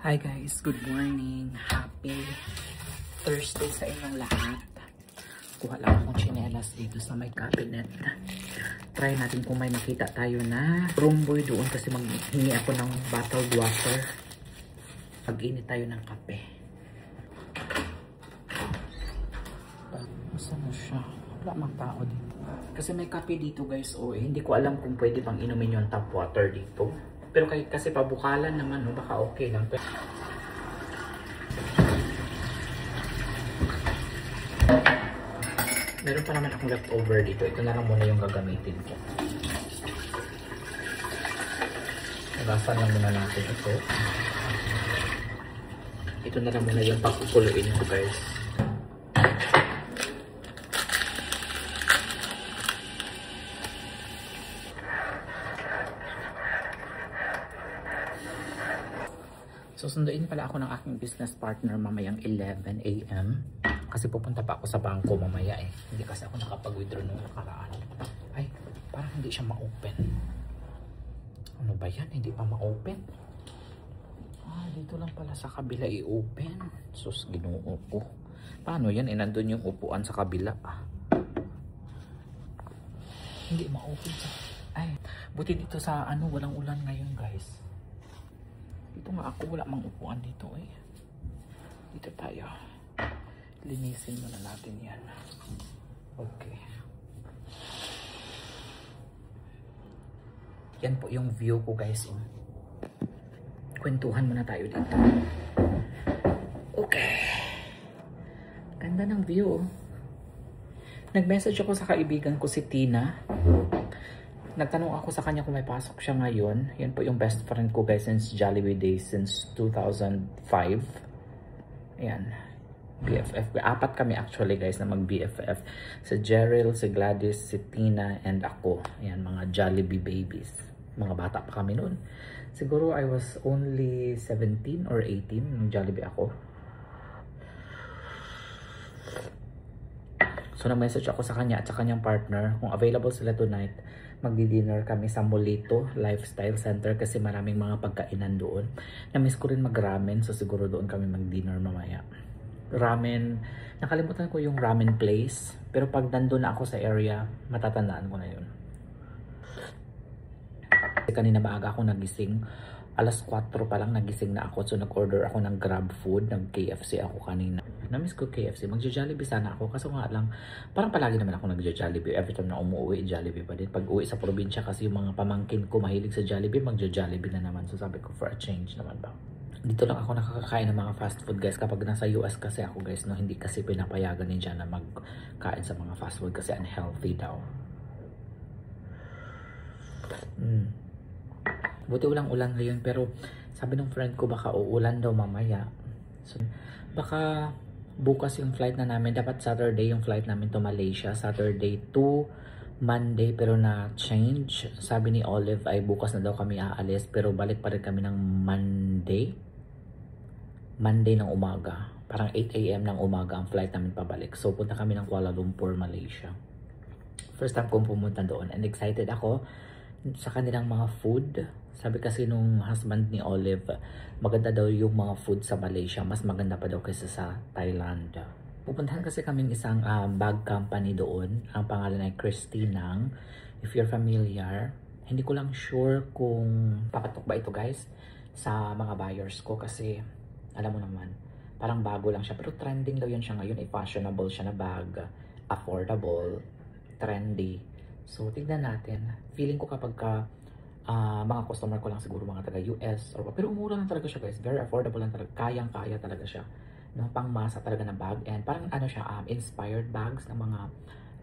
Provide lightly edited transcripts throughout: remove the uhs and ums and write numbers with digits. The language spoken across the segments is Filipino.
Hi guys, good morning. Happy Thursday sa inyong lahat. Kuha lang akong tsinelas dito sa may cabinet. Try natin kung may makita tayo na rumboy doon kasi maghingi ako ng bottled water. Pag-init tayo ng kape. Saan na siya? Wala mang tao dito. Kasi may kape dito guys. Hindi ko alam kung pwede pang inumin yung tap water dito. Pero kasi pabukalan naman, no? Baka okay lang. Meron pa naman akong leftover dito. Ito na lang muna yung gagamitin ko. Nagasan lang muna natin ito. Ito na lang muna yung pagkukuluin ko guys. Susunduin pala ako ng aking business partner mamayang 11 AM. Kasi pupunta pa ako sa bangko mamaya eh. Hindi kasi ako nakapag-withdraw nung nakaraan. Ay, parang hindi siya ma-open. Ano ba yan? Hindi pa ma-open? Dito lang pala sa kabila i-open. Sus, ginoo ko. Paano yan? Nandun yung upuan sa kabila. Hindi ma-open sa... Ay, buti dito sa walang ulan ngayon guys. Dito nga ako, wala mang upuan dito eh. Dito tayo. Linisin muna natin yan. Okay. Yan po yung view ko guys. Kwentuhan muna tayo dito. Okay. Ganda ng view. Nag-message ako sa kaibigan ko si Tina. Nagtanong ako sa kanya kung may pasok siya ngayon. Yan po yung best friend ko guys since Jollibee days, since 2005. Ayan. BFF. Apat kami actually guys na mag-BFF. Si Jeryl, si Gladys, si Tina, and ako. Ayan, mga Jollibee babies. Mga bata pa kami noon. Siguro I was only 17 or 18 nung Jollibee ako. So nag-message ako sa kanya at sa kanyang partner kung available sila tonight. Magdi-dinner kami sa Molito Lifestyle Center kasi maraming mga pagkainan doon. Na-miss ko rin mag-ramen, so siguro doon kami mag-dinner mamaya. Ramen, nakalimutan ko yung ramen place, pero pag nandun na ako sa area, matatandaan ko na yun. Kanina maaga ako nagising, alas 4 pa lang nagising na ako, so nag-order ako ng Grab food, nag-KFC ako kanina. Na-miss ko KFC, magja-Jollibee sana ako, kaso nga lang, parang palagi naman ako nagja-Jollibee. Every time na umuwi, Jollibee pa din. Pag uwi sa probinsya kasi yung mga pamangkin ko mahilig sa Jollibee, magja-Jollibee na naman. So sabi ko, for a change naman ba? Dito lang ako nakakakain ng mga fast food guys. Kapag nasa US kasi ako guys, no, hindi kasi pinapayagan ni Jan na magkain sa mga fast food kasi unhealthy daw. Buti ulang-ulan ngayon, pero sabi ng friend ko baka uulan daw mamaya. So baka bukas yung flight na namin. Dapat Saturday yung flight namin to Malaysia. Saturday to Monday pero na-change. Sabi ni Olive ay bukas na daw kami aalis pero balik pa rin kami ng Monday. Monday ng umaga. Parang 8 AM ng umaga ang flight namin pabalik. So punta kami ng Kuala Lumpur, Malaysia. First time kong pumunta doon and excited ako sa kanilang mga food. Sabi kasi nung husband ni Olive, maganda daw yung mga food sa Malaysia. Mas maganda pa daw kaysa sa Thailand. Pupuntahan kasi kaming isang bag company doon. Ang pangalan ay Christinang. If you're familiar, hindi ko lang sure kung papatok ba ito guys sa mga buyers ko kasi alam mo naman, parang bago lang siya. Pero trending daw yun siya ngayon. Fashionable siya na bag. Affordable. Trendy. So, tignan natin. Feeling ko kapag mga customer ko lang siguro mga taga-US pero umura lang talaga siya guys. Very affordable lang talaga. Kayang-kaya talaga siya. No, pang-masa talaga ng bag. And parang siya, inspired bags ng mga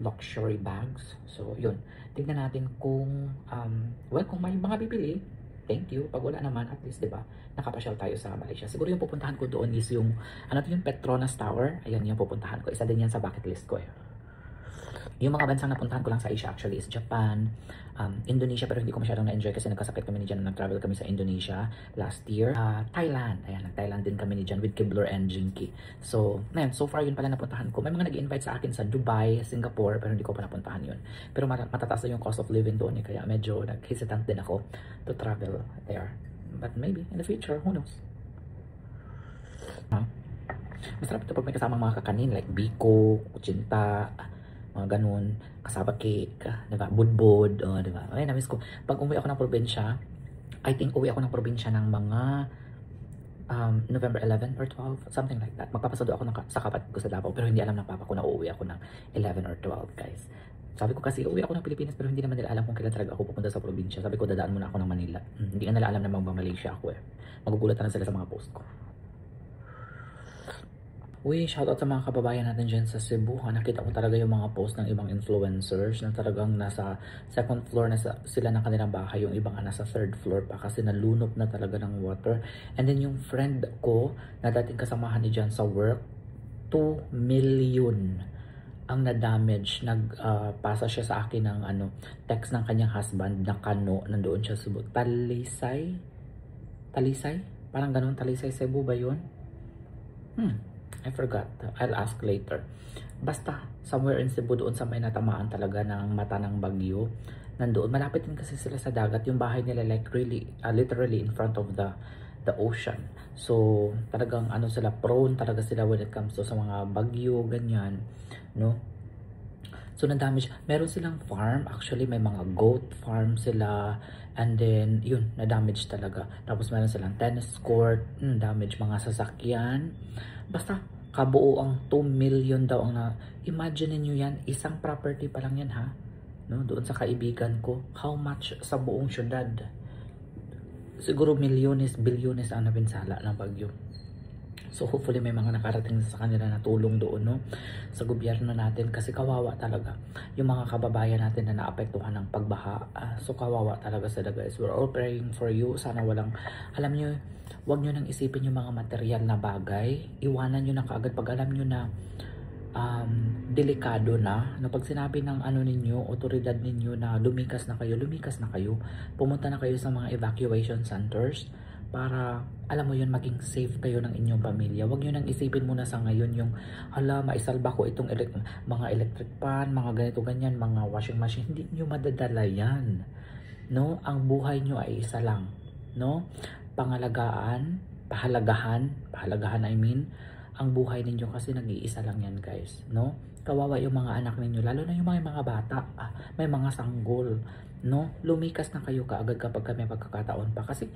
luxury bags. So, yun. Tignan natin kung, kung may mga bibili, thank you. Pag wala naman, at least, diba, nakapasyal tayo sa Malaysia. Siguro yung pupuntahan ko doon is yung, yung Petronas Tower. Ayan yung pupuntahan ko. Isa din yan sa bucket list ko eh. Yung mga bansang napuntahan ko lang sa Asia actually is Japan, Indonesia, pero hindi ko masyadong na-enjoy kasi nagkasakit kami ni Jan nung nag-travel kami sa Indonesia last year. Thailand, ayan, nag-Thailand din kami ni Jan with Kibler and Jinky. So, man, so far yun pala napuntahan ko. May mga nag-invite sa akin sa Dubai, Singapore, pero hindi ko pa napuntahan yun. Pero matataas na yung cost of living doon, kaya medyo nag-hesitant din ako to travel there. But maybe in the future, who knows? Ha? Masarap ito pag may kasamang mga kakanin like biko, kutsinta, mga ganun, kasaba cake, diba? Budbud, diba? Ay, namiss ko. Pag umuwi ako ng probinsya, I think uwi ako ng probinsya ng mga November 11 or 12, something like that. Magpapasado ako sa kapatid ko sa Davao, pero hindi alam ng papa ko na uuwi ako ng 11 or 12, guys. Sabi ko kasi uuwi ako ng Pilipinas, pero hindi naman nila alam kung kailan talaga ako pupunta sa probinsya. Sabi ko dadaan muna ako ng Manila. Hindi na nila alam na magma-Malaysia ako eh. Magugulat na sila sa mga post ko. Uy, shoutout sa mga kababayan natin dyan sa Cebu. Nakita ko talaga yung mga post ng ibang influencers na talagang nasa second floor na sila ng kanilang bahay. Yung ibang nasa third floor pa kasi nalunok na talaga ng water. And then yung friend ko na dating kasamahan ni dyan sa work, 2 million ang na-damage. Nagpasa siya sa akin ng text ng kanyang husband na kano. Nandoon siya sa Cebu. Talisay? Parang ganun, Talisay, Cebu ba yun? I forgot. I'll ask later. Basta, somewhere in Cebu doon sa may natamaan talaga ng mata ng bagyo. Nandoon. Malapit din kasi sila sa dagat. Yung bahay nila like really, literally in front of the ocean. So, talagang sila, prone talaga sila when it comes to sa mga bagyo, ganyan. No? So, na-damage. Meron silang farm. Actually, may mga goat farm sila. And then, yun, na-damage talaga. Tapos, meron silang tennis court. Damage mga sasakyan. Basta, kabuo ang 2 million daw ang imagine niyo yan, isang property pa lang yan ha. No, doon sa kaibigan ko, how much sa buong syudad? Siguro milyones, bilyones ang napinsala ng bagyo. So hopefully may mga nakarating sa kanila na tulong doon no sa gobyerno natin kasi kawawa talaga yung mga kababayan natin na naapektuhan ng pagbaha. So kawawa talaga sila guys. We're all praying for you. Sana walang, alam nyo, wag nyo nang isipin yung mga material na bagay. Iwanan nyo na kaagad pag alam nyo na delikado na pag sinabi ng ninyo, otoridad ninyo na lumikas na kayo, pumunta na kayo sa mga evacuation centers para alam mo yun, maging safe kayo ng inyong pamilya. Huwag nyo nang isipin muna sa ngayon yung maisalba ko itong mga electric pan, mga ganito ganyan, mga washing machine. Hindi nyo madadala yan, no? Ang buhay nyo ay isa lang, no? Pahalagahan I mean ang buhay ninyo kasi nag-iisa lang yan guys, no? Kawawa yung mga anak ninyo, lalo na yung mga bata, may mga sanggol, no? Lumikas na kayo kaagad kapag may pagkakataon pa kasi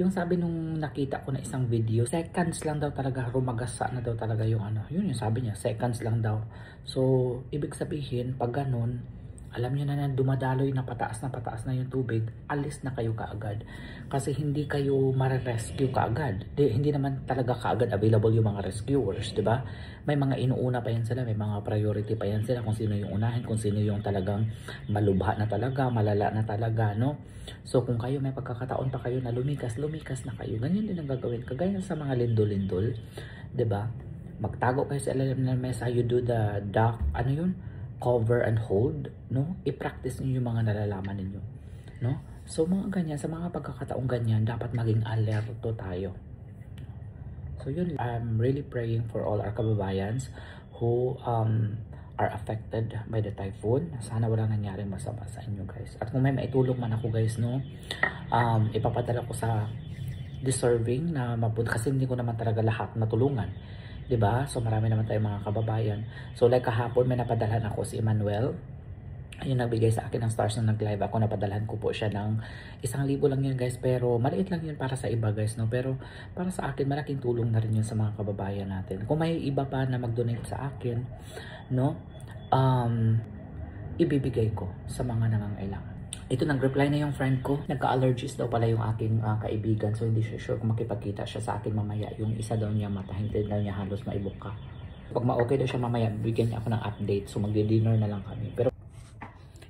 yung sabi nung nakita ko na isang video, seconds lang daw talaga, rumagasa na daw talaga yung yun yung sabi niya, seconds lang daw. So ibig sabihin pag ganun, alam nyo na dumadaloy na pataas na yung tubig, alis na kayo kaagad. Kasi hindi kayo mare-rescue kaagad. Hindi naman talaga kaagad available yung mga rescuers, di ba? May mga inuuna pa yan sila, may mga priority pa yan sila kung sino yung unahin, kung sino yung talagang malubha na talaga, malala na talaga, no? So kung kayo may pagkakataon pa kayo na lumikas na kayo. Ganyan din ang gagawin. Kagaya sa mga lindol-lindol, di ba? Magtago kayo sa ilalim ng mesa, you do the duck, cover and hold, no? I-practice niyo yung mga nalalaman ninyo, no? So mga ganyan, sa mga pagkakataong ganyan, dapat maging alerto tayo. So yun, I'm really praying for all our kababayans who are affected by the typhoon. Sana walang nangyaring masama sa inyo guys. At kung may maitulong man ako guys, no? Ipapadala ko sa deserving na mapunta kasi hindi ko naman talaga lahat matulungan. Diba? So marami naman tayong mga kababayan. So like kahapon may napadalhan ako si Emmanuel. Yung nagbigay sa akin ng stars na nag-live ako, napadalhan ko po siya ng 1,000 lang yun guys. Pero maliit lang yun para sa iba guys, no? Pero para sa akin malaking tulong na rin yun sa mga kababayan natin. Kung may iba pa na mag-donate sa akin, no? Ibibigay ko sa mga nangangailangan. Ito, nag-reply na yung friend ko. Nagka-allergies daw pala yung aking kaibigan. So, hindi siya sure kung makipagkita siya sa akin mamaya. Yung isa daw niya mata, hindi daw niya halos maibuka. Pag ma-okay daw siya mamaya, bigyan niya ako ng update. So, magdi-dinner na lang kami. Pero,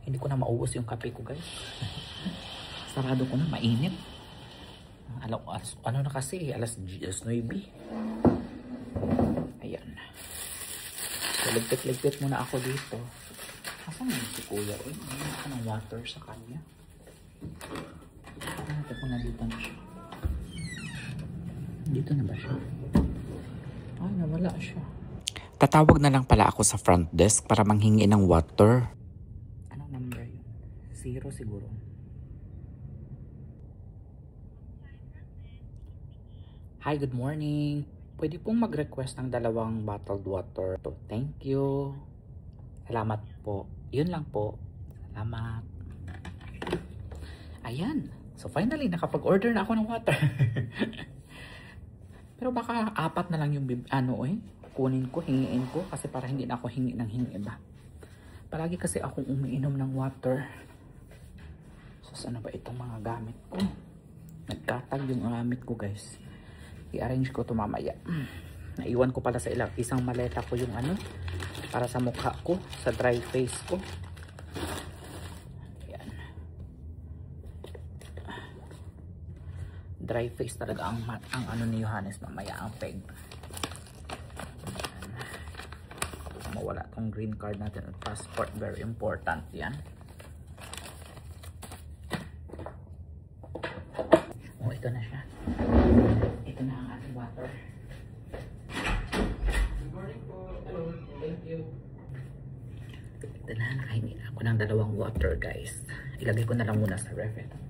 hindi ko na mauubos yung kape ko, guys. Sarado ko na, mainit. Ano na kasi, alas 9. Ayan. So, ligpit-ligpit muna ako dito. Asan na si kuya? Uy, hindi ako ng water sa kanya. Ito po na dito na siya. Dito na ba siya? Ay, nawala siya. Tatawag na lang pala ako sa front desk para manghingi ng water. Anong number yun? 0 siguro. Hi, good morning. Pwede pong mag-request ng 2 bottled water. So, thank you. Salamat po. Yun lang po. Salamat. Ayan. So finally, nakapag-order na ako ng water. Pero baka 4 na lang yung kunin ko, hingiin ko. Kasi para hindi na ako hingi ng hingi ba. Palagi kasi akong umiinom ng water. So ano ba itong mga gamit ko? Nagkatag yung gamit ko guys. I-arrange ko ito mamaya. Naiwan ko pala sa isang maleta ko yung para sa mukha ko, sa dry face ko. Ayan. Dry face talaga ang ni Johannes mamaya, ang peg. Ayan. Mawala tong green card natin at passport, very important yan. Oh, ito na siya. Ito na ang ating water. Good morning po. Hello. Thank you. Ito na, nakahingi na ako ng 2 water guys. Ilagay ko na lang muna sa ref ito.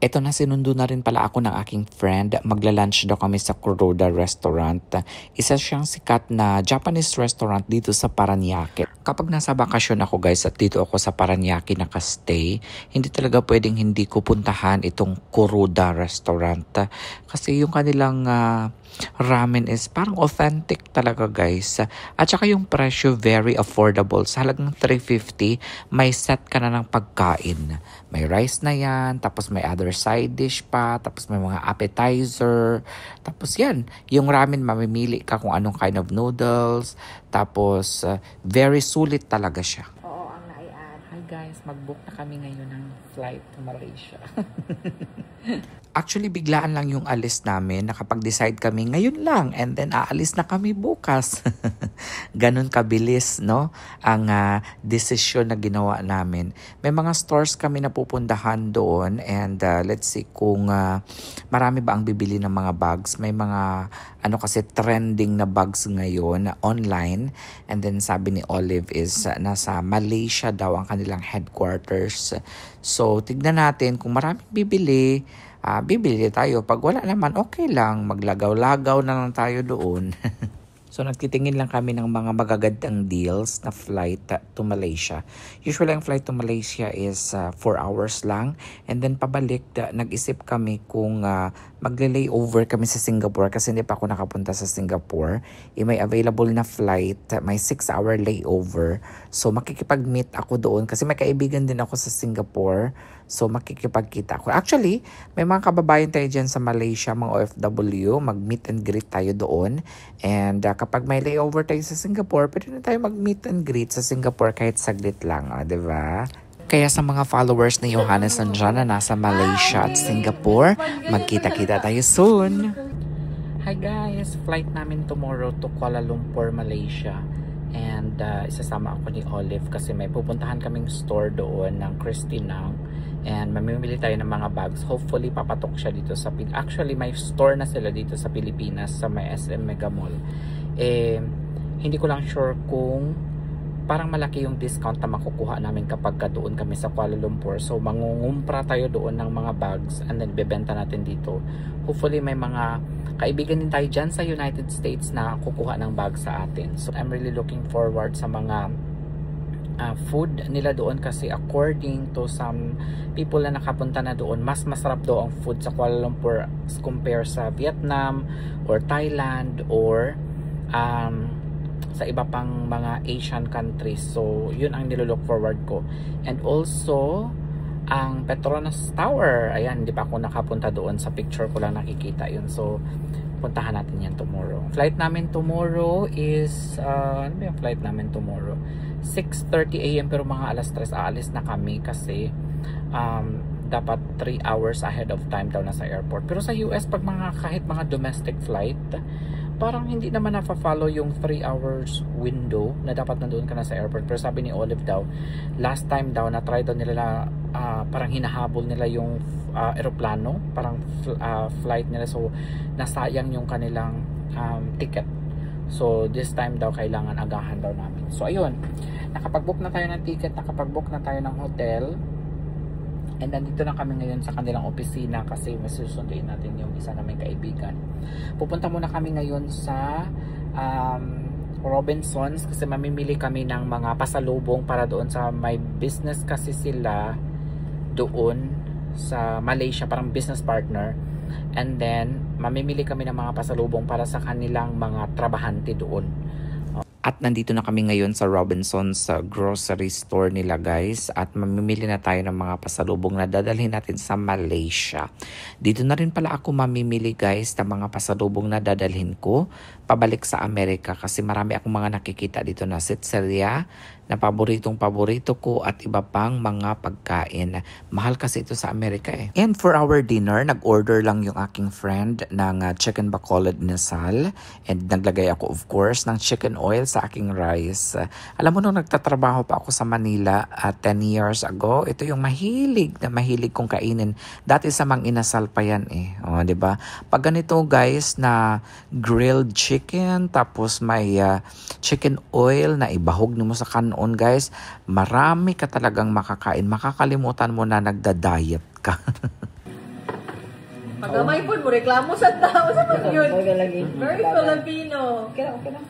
Ito na, sinundo na rin pala ako ng aking friend. Magla-lunch daw kami sa Kuroda Restaurant. Isa siyang sikat na Japanese restaurant dito sa Parañaque. Kapag nasa bakasyon ako guys at dito ako sa Parañaque nakastay, hindi talaga pwedeng hindi ko puntahan itong Kuroda Restaurant. Kasi yung kanilang ramen is parang authentic talaga guys. At saka yung presyo very affordable. Sa halagang 350, may set ka na ng pagkain. May rice na yan, tapos may other side dish pa, tapos may mga appetizer. Tapos yan, yung ramen mamimili ka kung anong kind of noodles. Tapos very sulit talaga siya. Oo, ang nai-add. Hi guys, mag-book na kami ngayon ng flight to Malaysia. Actually, biglaan lang yung alis namin. Nakapag-decide kami ngayon lang and then aalis na kami bukas. Ganun kabilis, no? Ang desisyon na ginawa namin. May mga stores kami na pupuntahan doon and let's see kung marami ba ang bibili ng mga bags. May mga kasi trending na bags ngayon online. And then sabi ni Olive is nasa Malaysia daw ang kanilang headquarters. So, tignan natin kung maraming bibili. Bibili tayo. Pag wala naman, okay lang. Maglagaw-lagaw na lang tayo doon. So, nagtitingin lang kami ng mga magagandang deals na flight to Malaysia. Usually, ang flight to Malaysia is 4 hours lang. And then, pabalik, nag-isip kami kung magle-layover kami sa Singapore kasi hindi pa ako nakapunta sa Singapore. May available na flight, may 6-hour layover. So, makikipag-meet ako doon kasi may kaibigan din ako sa Singapore. So, makikipagkita ako. Actually, may mga kababayan tayo dyan sa Malaysia, mga OFW. Mag-meet and greet tayo doon. And kapag may layover tayo sa Singapore, pwede na tayo mag-meet and greet sa Singapore kahit saglit lang, diba? Kaya sa mga followers ni Johannes Anjana na nasa Malaysia at Singapore, magkita-kita tayo soon! Hi guys! Flight namin tomorrow to Kuala Lumpur, Malaysia. And isasama ako ni Olive kasi may pupuntahan kaming store doon ng Christinang. And mamimili tayo ng mga bags. Hopefully papatok siya dito sa actually may store na sila dito sa Pilipinas sa may SM Mega Mall. Hindi ko lang sure kung parang malaki yung discount na makukuha namin kapag doon kami sa Kuala Lumpur. So mangungumpra tayo doon ng mga bags and then bebenta natin dito. Hopefully may mga kaibigan din tayo dyan sa United States na kukuha ng bags sa atin. So I'm really looking forward sa mga food nila doon kasi according to some people na nakapunta na doon, mas masarap daw ang food sa Kuala Lumpur as compare sa Vietnam or Thailand or sa iba pang mga Asian countries. So yun ang nilook forward ko. And also ang Petronas Tower, ayan, hindi pa ako nakapunta doon, sa picture ko lang nakikita yun. So puntahan natin yan tomorrow. Flight namin tomorrow is ano ba yung flight namin tomorrow? 6:30 AM pero mga alas 3 aalis na kami kasi dapat 3 hours ahead of time daw na sa airport. Pero sa US pag kahit mga domestic flight, parang hindi naman na-follow yung 3 hours window na dapat nandoon ka na sa airport. Pero sabi ni Olive daw, last time daw na try daw nila parang hinahabol nila yung aeroplano, parang flight nila, so nasayang yung kanilang ticket. So this time daw kailangan agahan daw namin. So ayun, nakapag-book na tayo ng ticket, nakapag-book na tayo ng hotel. And nandito na kami ngayon sa kanilang opisina kasi may susunduin natin yung isa naming kaibigan. Pupunta muna kami ngayon sa Robinsons kasi mamimili kami ng mga pasalubong para doon sa may business kasi sila doon sa Malaysia, parang business partner. And then mamimili kami ng mga pasalubong para sa kanilang mga trabahante doon. At nandito na kami ngayon sa Robinsons sa grocery store nila guys. At mamimili na tayo ng mga pasalubong na dadalhin natin sa Malaysia. Dito na rin pala ako mamimili guys ng mga pasalubong na dadalhin ko pabalik sa Amerika. Kasi marami akong mga nakikita dito na sitseria na paborito ko at iba pang mga pagkain. Mahal kasi ito sa Amerika eh. And for our dinner, nag-order lang yung aking friend ng chicken bacolod inasal. And naglagay ako of course ng chicken oil sa aking rice. Alam mo nung nagtatrabaho pa ako sa Manila 10 years ago, ito yung mahilig kong kainin. Dati sa Mang Inasal pa yan eh. O, diba? Pag ganito guys na grilled chicken, tapos may chicken oil na ibahog mo sa kanon guys, marami ka talagang makakain. Makakalimutan mo na nagda-diet ka. Pagamay po mo, reklamo sa tao. Sa mga yun? Very Filipino. Okay lang.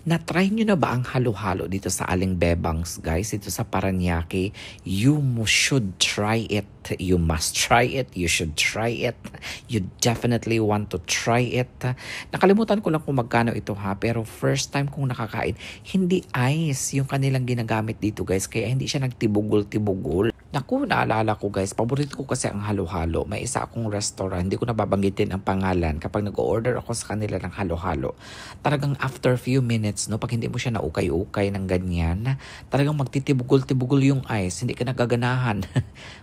Na-try nyo na ba ang halo-halo dito sa Aling Bebangs, guys? Dito sa Paranaque. You should try it. You must try it. You should try it. You definitely want to try it. Nakalimutan ko lang kung magkano ito ha. Pero first time kong nakakain, hindi ice yung kanilang ginagamit dito guys. Kaya hindi siya nagtibugol-tibugol. Naku, naalala ko guys. Paborito ko kasi ang halo-halo. May isa akong restaurant. Hindi ko nababanggitin ang pangalan. Kapag nag-order ako sa kanila ng halo-halo, talagang after few minutes, no, pag hindi mo siya naukay-ukay ng ganyan, talagang magtitibugol-tibugol yung ice. Hindi ka nagaganahan.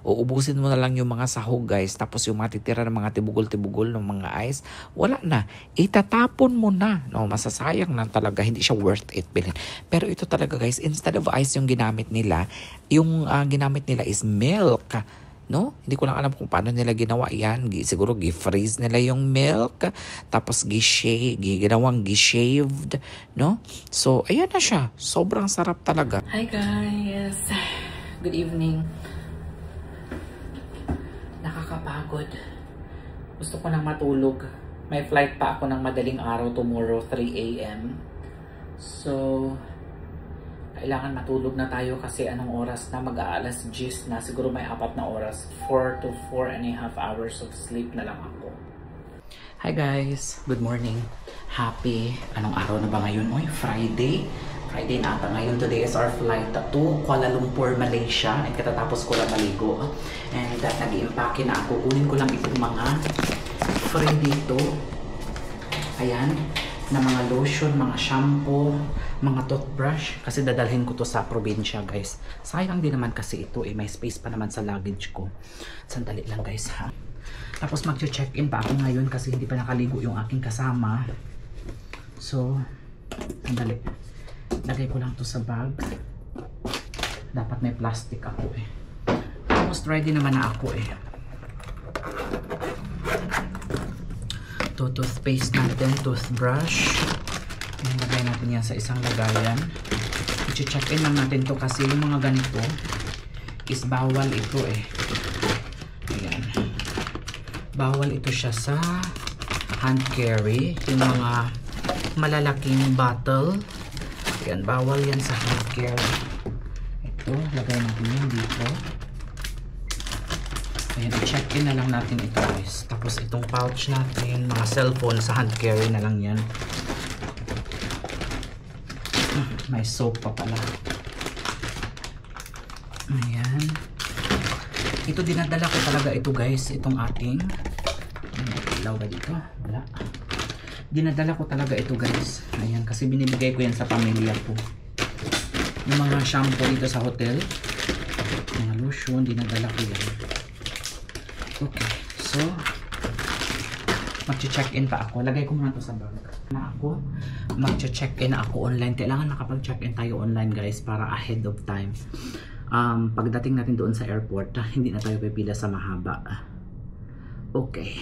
Uubusin mo na lang yung mga sahog guys. Tapos yung matitira ng mga tibugol-tibugol ng mga ice, wala na. Itatapon mo na. No, masasayang na talaga. Hindi siya worth it bilhin. Pero ito talaga guys, instead of ice yung ginamit nila, yung ginamit nila is milk. No? Hindi ko lang alam kung paano nila ginawa yan. Siguro gi-freeze nila yung milk. Tapos ginawang gi-shaved. No? So, ayan na siya. Sobrang sarap talaga. Hi guys! Good evening. Nakakapagod. Gusto ko nang matulog. May flight pa ako ng madaling araw tomorrow, 3 a.m. So, kailangan matulog na tayo kasi anong oras na? Mag-aalas 10 na. Siguro may 4 na oras. 4 to 4.5 hours of sleep na lang ako. Hi guys! Good morning. Happy. Anong araw na ba ngayon? Oy, Friday. Friday na ata ngayon. Today is our flight to Kuala Lumpur, Malaysia. And katatapos ko lang maligo. And nag-i-impake na ako. Kunin ko lang itong mga free dito. Ayan. Na mga lotion, mga shampoo, mga toothbrush. Kasi dadalhin ko to sa probinsya guys. Sayang din naman kasi ito eh. May space pa naman sa luggage ko. Sandali lang guys ha. Tapos mag-check-in pa ako ngayon kasi hindi pa nakaligo yung aking kasama. So, sandali. Lagay ko lang to sa bag. Dapat may plastic ako eh. Almost ready naman na ako eh. Toothpaste natin, toothbrush. Lagay natin yan sa isang lagayan. I-check-in lang natin to kasi yung mga ganito is bawal ito eh. Ayan. Bawal ito siya sa hand carry. Yung mga malalaking bottle. Ayan, bawal yan sa hand carry. Ito, lagay natin yan dito. Ayan, i-check-in na lang natin ito guys. Tapos itong pouch natin, mga cellphone sa hand carry na lang yan. May soap pa pala. Ayan. Ito dinadala ko talaga ito guys. Itong ating ilaw ba dito? Wala. Dinadala ko talaga ito guys. Ayan, kasi binibigay ko yan sa pamilya ko. Yung mga shampoo dito sa hotel. Mga lotion, dinadala ko yan. Okay, so mag-check-in pa ako. Lagay ko muna ito sa bag. Mag-check-in ako online. Kailangan makapag-check-in tayo online guys para ahead of time. Pagdating natin doon sa airport, hindi na tayo pipila sa mahaba. Okay.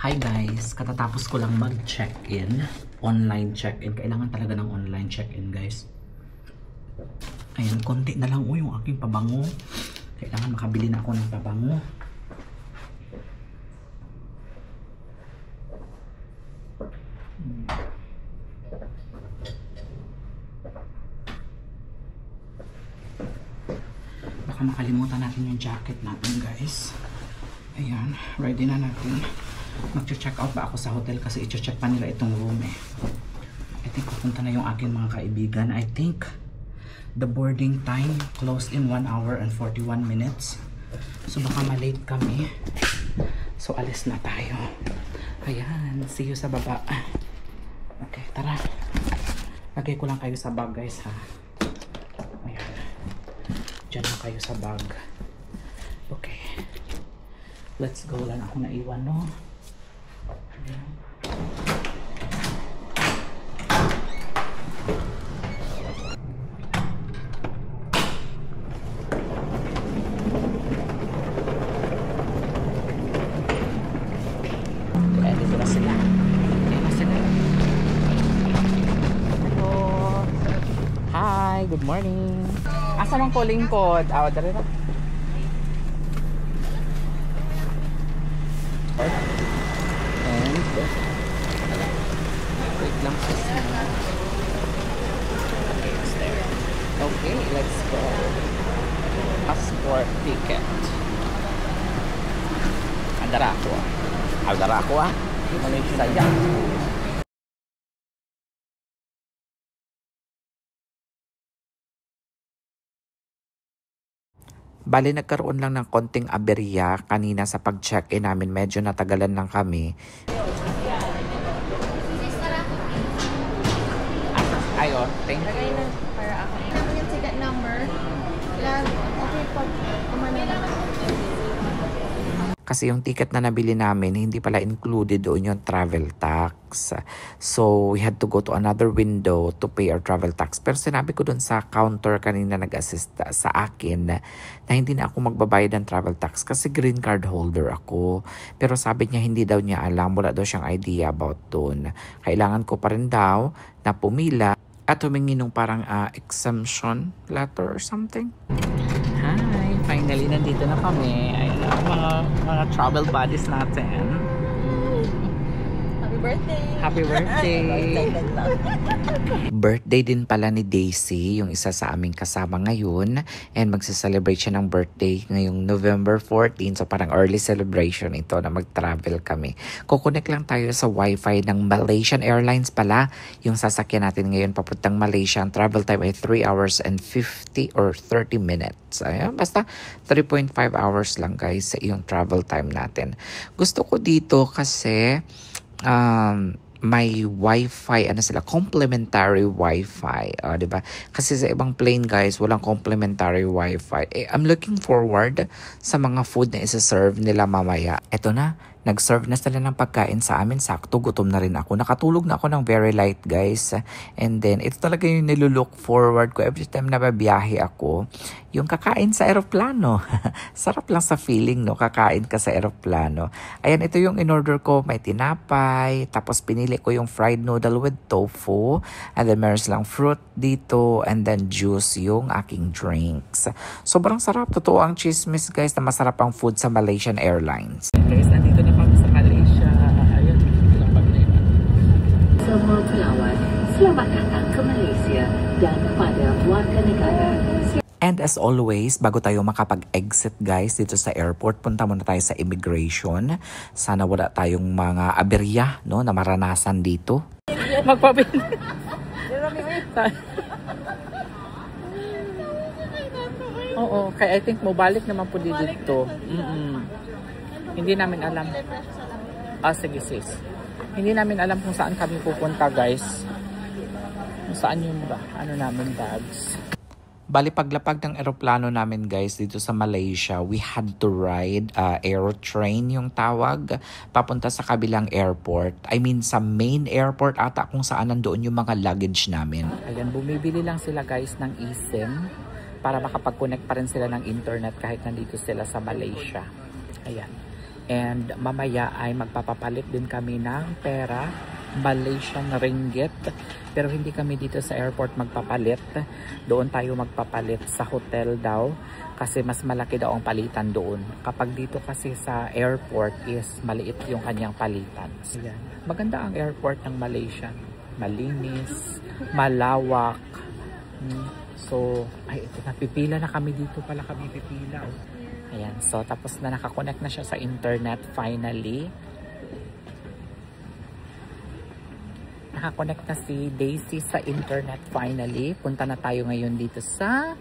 Hi guys, katatapos ko lang mag-check-in. Online check-in. Kailangan talaga ng online check-in guys. Ayan, konti na lang yung aking pabango. Kailangan makabili na ako ng pabango. Baka makalimutan natin yung jacket natin, guys. Ayan, ready na natin. Mag-check out ba ako sa hotel kasi i-check pa nila itong room eh. I think pupunta na yung aking mga kaibigan. I think the boarding time closed in 1 hour and 41 minutes. So baka malate kami. So alis na tayo. Ayan, see you sa baba. Okay, tara. Lagay ko lang kayo sa bag, guys, ha. Ayan. Diyan lang kayo sa bag. Okay. Let's go. Wala na ako naiwan, no? Ayan. Dito na sila. Ayan na sila. Hello. Hi, good morning. Asa mang calling pod? Awa, dari na. And wait lang sa sana. Okay, it's there. Okay, let's go. Passport ticket. Andara ako. Andara ako, ah. Saya. Bali, nagkaroon lang ng konting aberya kanina sa pag-check-in namin. Medyo natagalan lang kami. Ayo, thank you. Lagay na para ako. Naman yung ticket number. Lang, okay po. Kumano na. Kasi yung ticket na nabili namin, hindi pala included doon yung travel tax. So, we had to go to another window to pay our travel tax. Pero sinabi ko doon sa counter kanina nag-assist sa akin na hindi na ako magbabayad ng travel tax kasi green card holder ako. Pero sabi niya hindi daw niya alam, wala daw siyang idea about doon. Kailangan ko pa rin daw na pumila at humingi nung parang exemption letter or something. Hi, finally nandito na kami. Ayun ang mga travel buddies natin. Happy birthday! Happy birthday! Birthday din pala ni Daisy, yung isa sa aming kasama ngayon. And magsa-celebrate siya ng birthday ngayong November 14. So parang early celebration ito na mag-travel kami. Kukunik lang tayo sa wifi ng Malaysian Airlines pala. Yung sasakyan natin ngayon papuntang Malaysia. Ang travel time ay 3 hours and 50 or 30 minutes. Ayan, basta 3.5 hours lang guys yung travel time natin. Gusto ko dito kasi may wifi, ano sila, complimentary wifi, diba? Kasi sa ibang plane guys, walang complimentary wifi. I'm looking forward sa mga food na isa-serve nila mamaya. Eto na, nag-serve na sila ng pagkain sa amin. Sakto, gutom na rin ako. Nakatulog na ako ng very light guys. And then, ito talaga yung nilulook forward ko every time na babiyahe ako. Yung kakain sa aeroplano. Sarap lang sa feeling, no? Kakain ka sa aeroplano. Ayan, ito yung in-order ko. May tinapay. Tapos pinili ko yung fried noodle with tofu. And then meron silang fruit dito. And then juice yung aking drinks. Sobrang sarap. Totoo ang chismis guys na masarap ang food sa Malaysian Airlines. Guys, nandito na kami sa Malaysia. Ayun, ilang bag na yun. Semua pelawat, selamat datang ke Malaysia dan kepada warga negara. And as always, bago tayo makapag-exit guys dito sa airport, punta muna tayo sa immigration. Sana wala tayong mga aberya, no, na maranasan dito. Magpapin. Oo, kaya I think mobalik naman po dito. Hindi namin alam. Sige sis. Hindi namin alam kung saan kami pupunta guys. Kung saan yung ano namin bags. Bali paglapag ng eroplano namin guys dito sa Malaysia, we had to ride aerotrain yung tawag papunta sa kabilang airport. I mean sa main airport ata kung saan nandoon yung mga luggage namin. Ayan, bumibili lang sila guys ng eSIM para makapag-connect pa rin sila ng internet kahit nandito sila sa Malaysia. Ayan. And mamaya ay magpapapalit din kami ng pera Malaysian ringgit. Pero hindi kami dito sa airport magpapalit. Doon tayo magpapalit sa hotel daw. Kasi mas malaki daw ang palitan doon. Kapag dito kasi sa airport is maliit yung kanyang palitan. Ayan. Maganda ang airport ng Malaysia. Malinis, malawak. So, ay, ito, napipila na kami dito pala kami pipila. Ayan, so tapos na nakakonect na siya sa internet finally. Nakakonect na si Daisy sa internet finally. Punta na tayo ngayon dito sa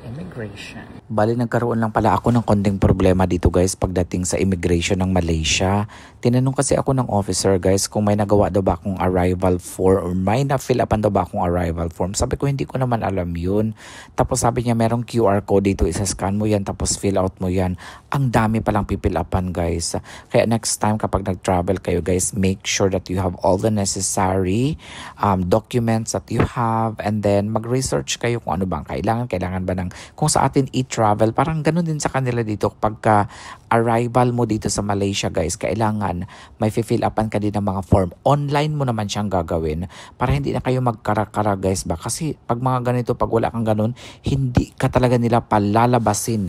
immigration. Bali, nagkaroon lang pala ako ng konting problema dito guys pagdating sa immigration ng Malaysia. Tinanong kasi ako ng officer guys kung may nagawa daw ba akong arrival form or may na-fill upan daw ba akong arrival form. Sabi ko hindi ko naman alam yun. Tapos sabi niya merong QR code dito, isa-scan mo yan tapos fill out mo yan. Ang dami palang pipil upan guys. Kaya next time kapag nag-travel kayo guys, make sure that you have all the necessary documents that you have and then mag-research kayo kung ano bang kailangan ba ng kung sa atin i-travel, parang ganun din sa kanila dito pagka arrival mo dito sa Malaysia guys, kailangan may fill upan ka din ng mga form. Online mo naman siyang gagawin para hindi na kayo magkara-kara guys ba, kasi pag mga ganito, pag wala kang ganun, hindi ka talaga nila palalabasin.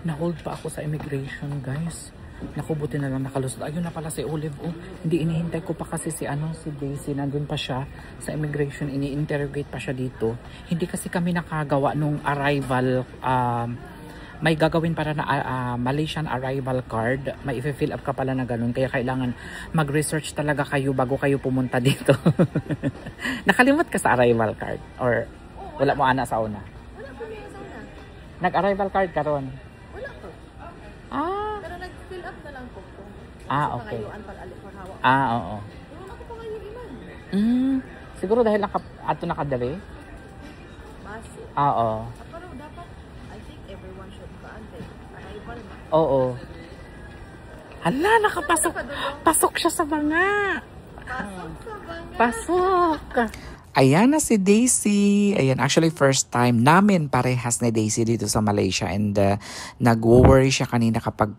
Na-hold pa ako sa immigration guys. Naku, buti na lang nakalusot. Ayun na pala si Olive. Oh, hindi inihintay ko pa kasi si Daisy. Nandun pa siya sa immigration. Ini-interrogate pa siya dito. Hindi kasi kami nakagawa nung arrival. May gagawin para na Malaysian arrival card. May i-fill up ka pala na ganun. Kaya kailangan mag-research talaga kayo bago kayo pumunta dito. Nakalimot ka sa arrival card? Or wala mo ana sa una? Wala po niya sa una. Nag-arrival card ka ron? Wala po. Ah. Pero nag-fill up na lang po. Okay. Oo. Oo. Doon ako pa ngayon iman. Siguro dahil ato nakadali? Base. Oo. Pero dapat, I think everyone should kaantay. Arrival na. Oo. Hala, nakapasok. Pasok siya sa banga. Pasok sa banga. Pasok. Ayan na si Daisy. Ayan, actually first time namin parehas ni Daisy dito sa Malaysia and nag-worry siya kanina kapag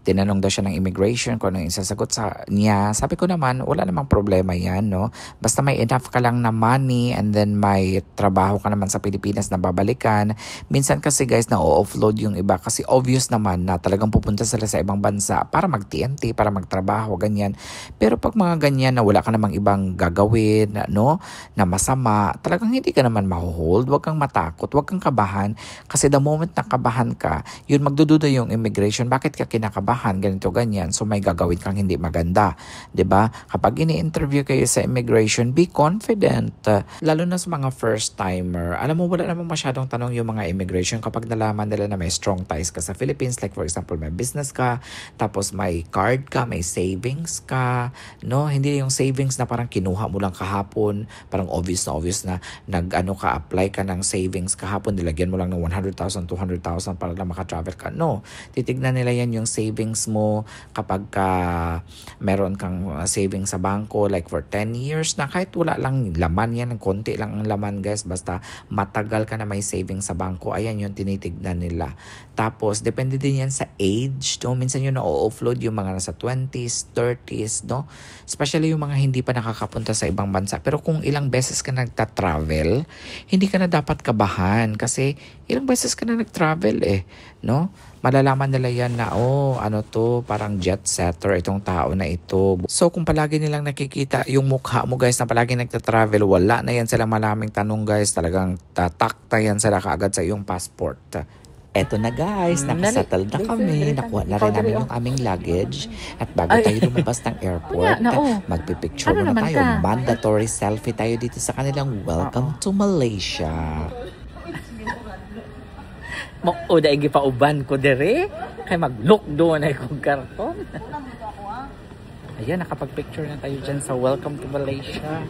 tinanong daw siya ng immigration kung anong isasagot sa niya. Sabi ko naman, wala namang problema yan, no? Basta may enough ka lang na money and then may trabaho ka naman sa Pilipinas na babalikan. Minsan kasi guys, na-offload yung iba kasi obvious naman na talagang pupunta sila sa ibang bansa para mag-TNT, para magtrabaho, ganyan. Pero pag mga ganyan na wala ka namang ibang gagawin, no? Na masama, talagang hindi ka naman mahuhold. Huwag kang matakot, huwag kang kabahan. Kasi the moment na kabahan ka, yun magdududa yung immigration. Bakit ka kinakabahan? Ganito, ganyan. So may gagawin kang hindi maganda. 'Di ba? Kapag ini-interview kayo sa immigration, be confident. Lalo na sa mga first timer. Alam mo, wala namang masyadong tanong yung mga immigration kapag nalaman nila na may strong ties ka sa Philippines. Like for example, may business ka, tapos may card ka, may savings ka. No? Hindi yung savings na parang kinuha mo lang kahapon, parang obvious na apply ka ng savings kahapon, nilagyan mo lang ng 100,000, 200,000 para lang makatravel ka. No, titignan nila yan yung savings mo kapag meron kang savings sa bangko like for 10 years na kahit wala lang laman yan, konti lang ang laman guys, basta matagal ka na may savings sa bangko, ayan yung tinitignan nila. Tapos, depende din yan sa age, no? Minsan yun na-offload yung mga nasa 20s, 30s, no? Especially yung mga hindi pa nakakapunta sa ibang bansa. Pero kung ilang beses ka nagta-travel, hindi ka na dapat kabahan kasi ilang beses ka na nag-travel no? Malalaman nila yan na, parang jet setter itong tao na ito. So, kung palagi nilang nakikita yung mukha mo guys na palagi nagta-travel, wala na yan silang maraming tanong guys. Talagang tatakta yan sila kaagad sa iyong passport. Eto na guys, nakasettle na kami. Nakuha na rin namin yung aming luggage. At bago tayo lumabas ng airport, magpipicture muna tayo. Mandatory selfie tayo dito sa kanilang Welcome to Malaysia. O daigi pa uban ko dire. Kay mag-look doon ay kong karton. Ayan, nakapag-picture na tayo dyan sa Welcome to Malaysia.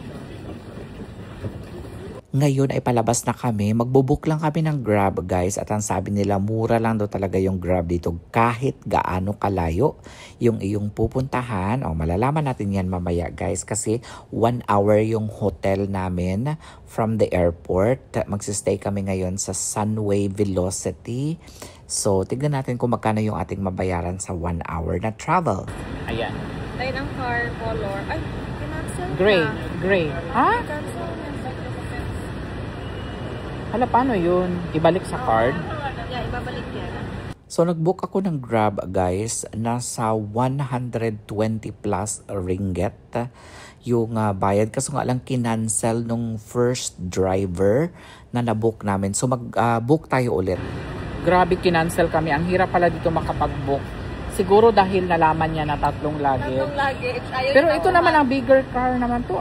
Ngayon ay palabas na kami, magbubook lang kami ng Grab guys at ang sabi nila mura lang daw talaga yung Grab dito kahit gaano kalayo yung iyong pupuntahan. Malalaman natin yan mamaya guys kasi 1 hour yung hotel namin from the airport. Magsistay kami ngayon sa Sunway Velocity. So tignan natin kung magkano yung ating mabayaran sa 1 hour na travel. Ayan. design ang car, color. Ay, kinancel na. Gray. Ha? Cancel na. Hala, paano yun? Ibalik sa card? Yeah, ibabalik yan. So nagbook ako ng Grab guys, nasa 120 plus ringgit yung bayad. Kaso nga lang kinancel nung first driver na nabook namin. So mag-book tayo ulit. Grabe, kinancel kami. Ang hirap pala dito makapag-book. Siguro dahil nalaman niya na 3 luggage. Pero ito naman ang bigger car naman to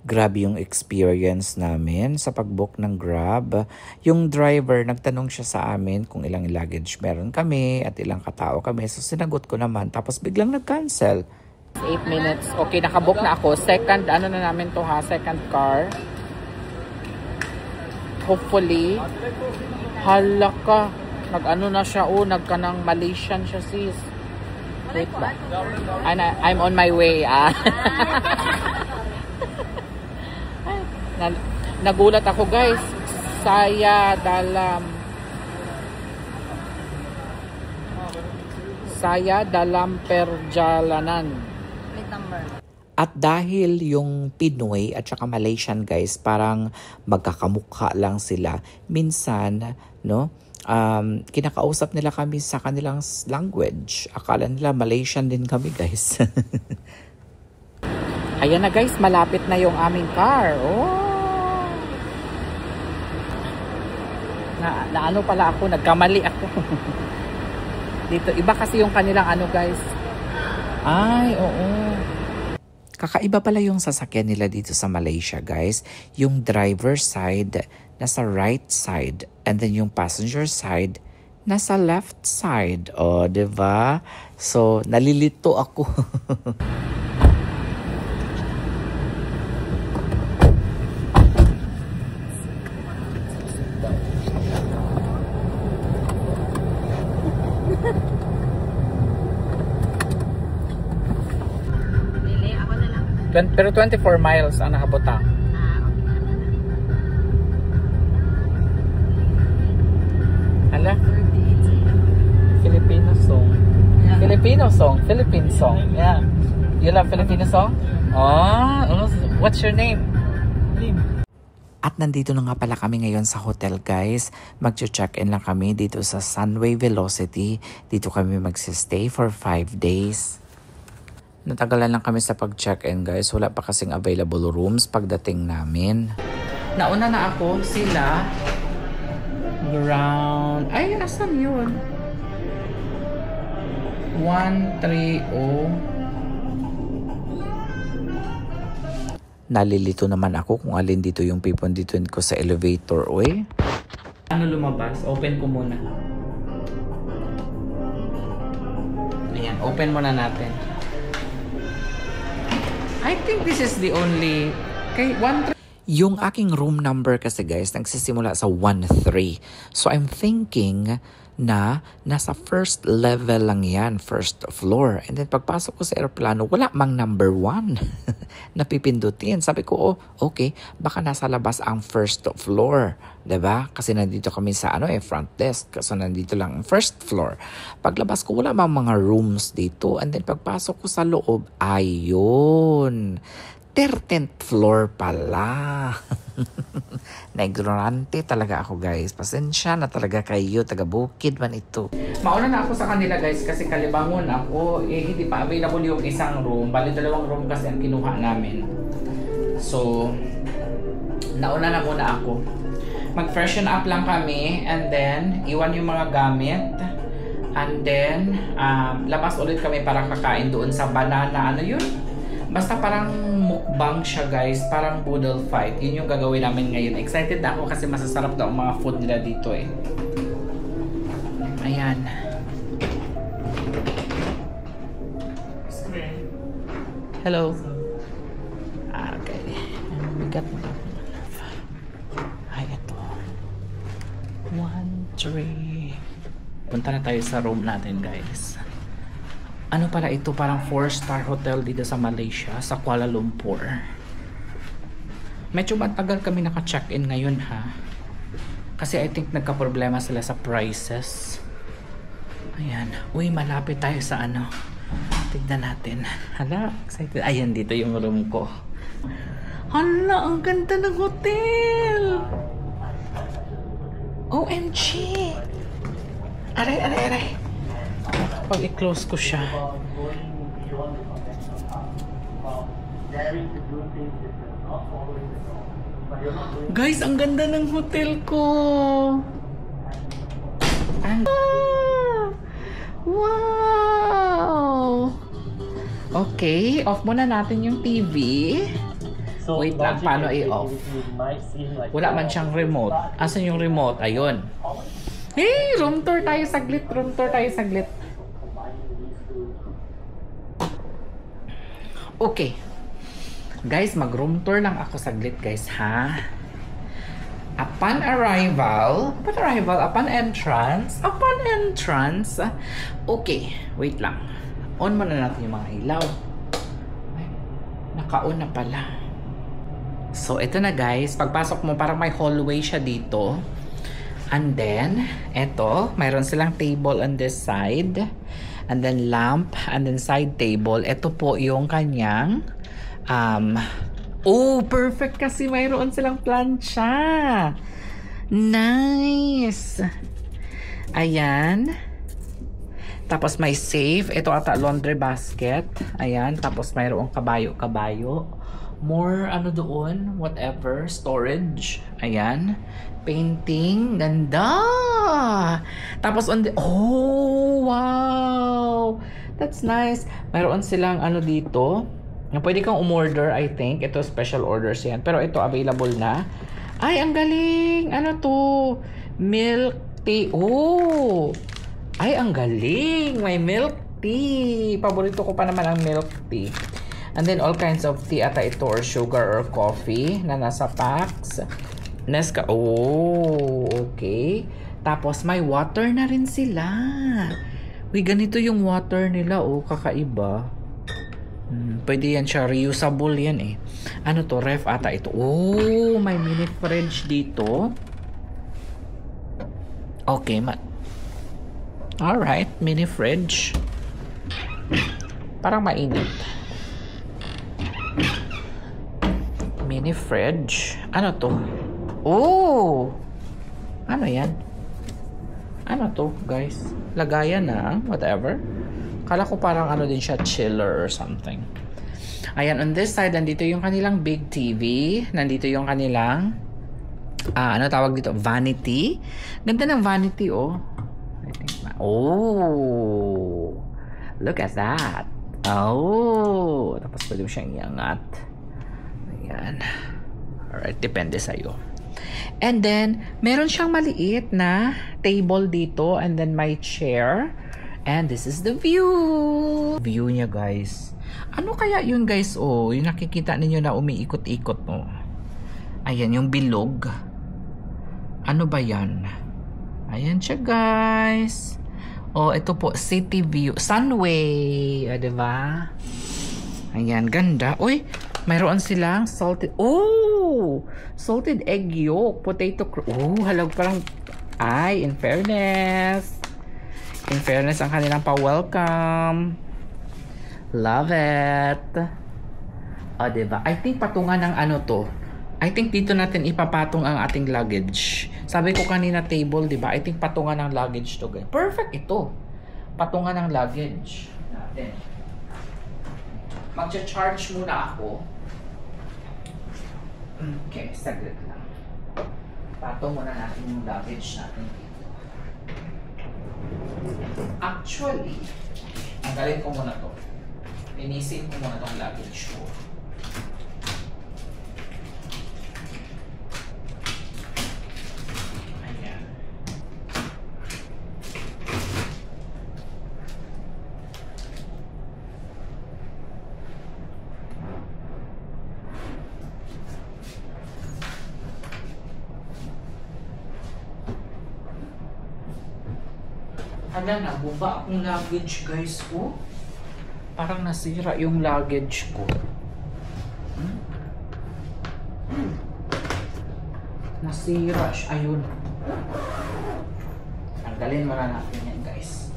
Grabe yung experience namin sa pag-book ng Grab. Yung driver, nagtanong siya sa amin kung ilang luggage meron kami at ilang katao kami. So sinagot ko naman. Tapos biglang nag-cancel. 8 minutes. Okay, nakabook na ako. Second, ano na namin to ha? Second car. Hopefully. Hala ka. Nag-ano na siya. Nagkanang Malaysian siya sis. Wait lang. I'm on my way. Nagulat ako guys. Saya dalam perjalanan. At dahil yung Pinoy at saka Malaysian guys, parang magkakamukha lang sila. Minsan, no? Kinakausap nila kami sa kanilang language. Akala nila Malaysian din kami guys. Ayan na guys, malapit na yung aming car. Na ano pala ako, nagkamali ako. Dito, iba kasi yung kanilang ano guys. Ay, oo. Kakaiba pala yung sasakyan nila dito sa Malaysia guys. Yung driver side nasa right side and then yung passenger side nasa left side. O, diba? So, nalilito ako. Pero 24 miles ang nakabutang. Hala? Filipino song. Yeah. Filipino song. Philippine song. Yeah. You love Filipino song? Oh, what's your name? At nandito na nga pala kami ngayon sa hotel guys. Mag-check-in lang kami dito sa Sunway Velocity. Dito kami magsistay for 5 days. Natagalan lang kami sa pag-check-in guys. Wala pa kasing available rooms pagdating namin. Nauna na ako. Sila. Ground. Ay, asan yun? 130. Nalilito naman ako kung alin dito yung pipon dito ko sa elevator. Uy. Ano lumabas? Open ko muna. Ayan, open muna natin. I think this is the only... Okay, 1-3. Yung aking room number kasi guys, nagsisimula sa 1-3. So I'm thinking na nasa first level lang yan, first floor. And then pagpasok ko sa aeroplano, wala mang number 1 na pipindutin. Sabi ko, okay, baka nasa labas ang first floor. Diba? Kasi nandito kami sa front desk. So nandito lang ang first floor. Paglabas ko, wala mang mga rooms dito. And then pagpasok ko sa loob, ayun. 13th floor pala. Na-ignorante talaga ako guys. Pasensya na talaga kayo. Taga-bukid man ito. Mauna na ako sa kanila guys kasi kalibangon ako. Hindi pa available yung isang room. Bali 2 room kasi ang kinuha namin. So, nauna na muna ako. Mag-freshen up lang kami. And then, iwan yung mga gamit. And then, labas ulit kami para kakain doon sa banana. Ano yun? Basta parang mukbang siya guys, parang boodle fight. Yun yung gagawin namin ngayon. Excited na ako kasi masasarap daw ang mga food nila dito eh. Ayan. Hello. Okay. Bigat mo. Ay, ito. 1-3. Punta na tayo sa room natin guys. Ano pala ito? Parang 4-star hotel dito sa Malaysia, sa Kuala Lumpur. Medyo matagal kami naka-check-in ngayon ha. Kasi I think nagka-problema sila sa prices. Ayan. Uy, malapit tayo sa Tignan natin. Hala, excited. Ayan, dito yung room ko. Hala, ang ganda ng hotel! OMG! Aray. Pag i-close ko siya. Guys, ang ganda ng hotel ko! Wow! Okay, off muna natin yung TV. So, Wait lang, paano i-off? Wala man siyang remote. Asan yung remote? Ayun. Hey, room tour tayo saglit. Okay. Guys, mag-room tour lang ako saglit, guys, ha? Upon entrance. Okay, wait lang. On muna natin yung mga ilaw. Ay, naka-on na pala. So, ito na guys. Pagpasok mo, parang may hallway siya dito. And then, ito, mayroon silang table on this side. And then lamp. And then side table. Ito po yung kanyang oh, perfect kasi mayroon silang plancha. Nice. Ayan. Tapos may safe. Ito ata laundry basket. Ayan. Tapos mayroong kabayo-kabayo. More ano doon. Whatever. Storage. Ayan. Painting. Ganda. Tapos on the... Oh, wow. That's nice. Mayroon silang ano dito. Pwede kang umorder, I think. Ito, special orders yan. Pero ito, available na. Ay, ang galing! Ano to? Milk tea. Oh! Ay, ang galing! May milk tea. Paborito ko pa naman ang milk tea. And then, all kinds of tea ata ito or sugar or coffee na nasa packs. Nesca. Oh, okay. Tapos, may water na rin sila. Uy, ganito yung water nila. Oh, kakaiba. Pwede yan siya. Reusable yan eh. Ano to? Ref ata ito. Oh, may mini fridge dito. Okay, alright, mini fridge. Parang mainit. Mini fridge. Ano to? Oh! Ano yan? Ano to, guys? Lagayan na. Whatever. Kala ko parang ano din siya, chiller or something. Ayan, on this side, nandito yung kanilang big TV. Nandito yung kanilang, ano tawag dito? Vanity. Ganda ng vanity, oh. I think, oh! Look at that. Oh! Tapos pwede mo siyang iangat. Ayan. Alright, depende sa'yo. And then, meron siyang maliit na table dito. And then, my chair. And this is the view. View niya, guys. Ano kaya yun, guys? Oh, yung nakikita ninyo na umiikot-ikot, oh. Ayan, yung bilog. Ano ba yan? Ayan siya, guys. Oh, ito po, city view. Sunway. O, diba? Ayan, ganda. Uy, mayroon silang salted. Oh! Salted egg yolk. Potato. Oh, halag parang. Ay, in fairness. In fairness, ang kanilang pa-welcome. Love it. O, diba? I think patungan ng ano to. I think dito natin ipapatong ang ating luggage. Sabi ko kanina table, diba? I think patungan ng luggage to, guys. Perfect ito. Patungan ng luggage natin. Magcha-charge muna ako. Okay, saglit lang. Patong muna natin yung luggage natin dito. Actually, tanggalin ko muna to. Inisin ko muna tong luggage ko. Ayan. Hala, nabumba akong luggage, guys, ko. Parang nasira yung luggage ko. Nasira siya. Ayun. Tanggalin mo na natin yan, guys.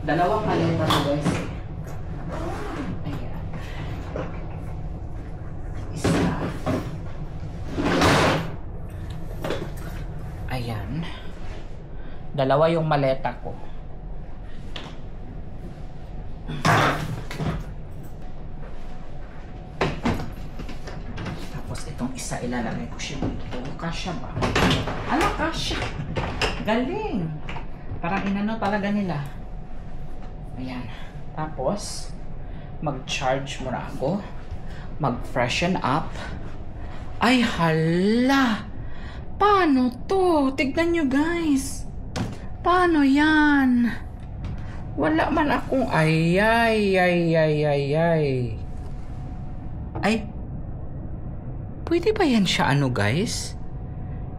Dalawang maleta to, guys. Dalawa yung maleta ko. Tapos itong isa ilalagay ko siya dito. Kasya ba? Ano, kasya? Galing! Parang inano talaga nila. Ayan. Tapos, mag-charge muna ako. Mag-freshen up. Ay, hala! Paano to? Tignan nyo, guys. Paano yan? Wala man akong ay. Ay, pwede ba yan siya ano, guys?